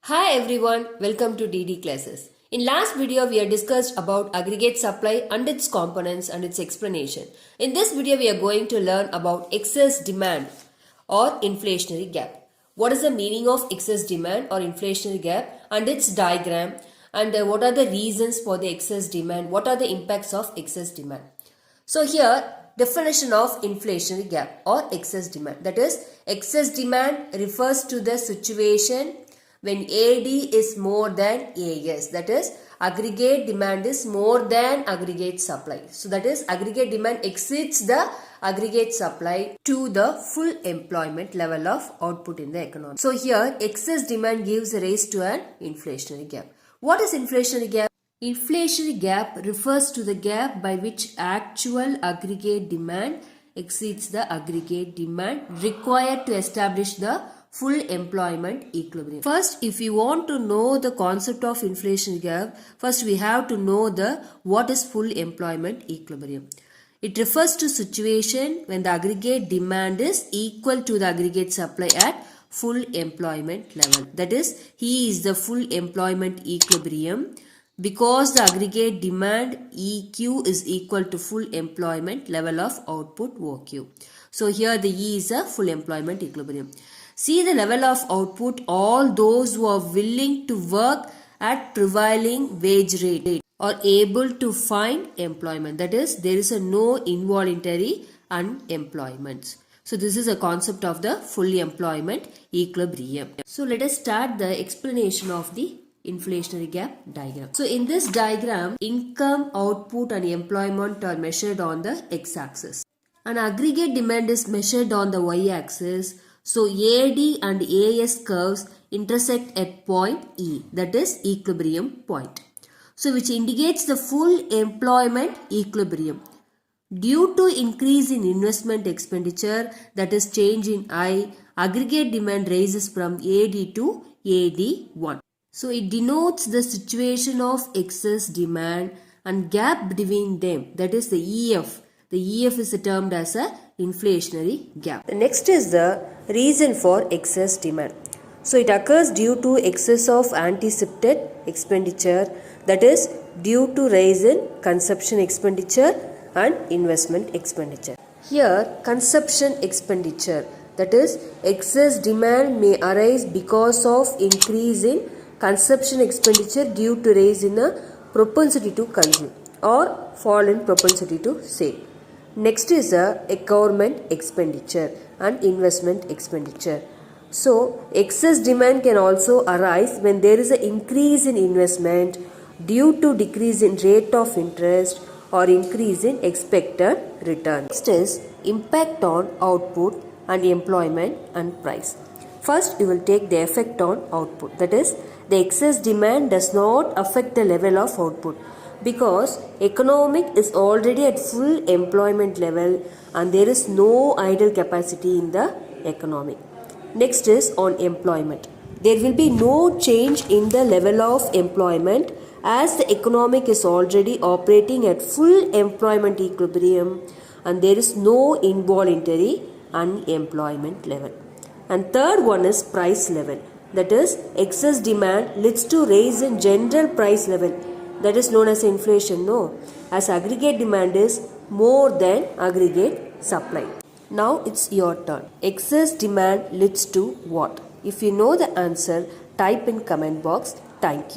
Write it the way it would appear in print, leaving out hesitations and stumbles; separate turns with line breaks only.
Hi everyone, welcome to DD classes. In last video we have discussed about aggregate supply and its components and its explanation. In this video we are going to learn about excess demand or inflationary gap. What is the meaning of excess demand or inflationary gap and its diagram, and what are the reasons for the excess demand, what are the impacts of excess demand. So here definition of inflationary gap or excess demand, that is excess demand refers to the situation when AD is more than AS, that is aggregate demand is more than aggregate supply. So that is aggregate demand exceeds the aggregate supply to the full employment level of output in the economy. So here excess demand gives rise to an inflationary gap. What is inflationary gap? Inflationary gap refers to the gap by which actual aggregate demand exceeds the aggregate demand required to establish the full employment equilibrium. First, if you want to know the concept of inflation gap, first we have to know what is full employment equilibrium. It refers to situation when the aggregate demand is equal to the aggregate supply at full employment level. That is, he is the full employment equilibrium because the aggregate demand EQ is equal to full employment level of output OQ. So here the E is a full employment equilibrium. See the level of output all those who are willing to work at prevailing wage rate are able to find employment. That is, there is a no involuntary unemployment. So this is a concept of the full employment equilibrium. So let us start the explanation of the inflationary gap diagram. So in this diagram, income, output and employment are measured on the x-axis. An aggregate demand is measured on the y-axis. So AD and AS curves intersect at point E, that is equilibrium point. So which indicates the full employment equilibrium. Due to increase in investment expenditure, that is change in I, aggregate demand rises from AD to AD1. So it denotes the situation of excess demand and gap between them, that is the EF. The EF is termed as a inflationary gap. The next is the reason for excess demand. So it occurs due to excess of anticipated expenditure, that is due to rise in consumption expenditure and investment expenditure. Here consumption expenditure, that is excess demand may arise because of increase in consumption expenditure due to rise in a propensity to consume or fall in propensity to save. Next is a government expenditure and investment expenditure. So excess demand can also arise when there is an increase in investment due to decrease in rate of interest or increase in expected return. Next is impact on output and employment and price. First you will take the effect on output, that is the excess demand does not affect the level of output, because economic is already at full employment level and there is no idle capacity in the economy. Next is on employment. There will be no change in the level of employment as the economic is already operating at full employment equilibrium and there is no involuntary unemployment level. And third one is price level. That is excess demand leads to rise in general price level. That is known as inflation, no? As aggregate demand is more than aggregate supply. Now it's your turn. Excess demand leads to what? If you know the answer, type in comment box. Thank you.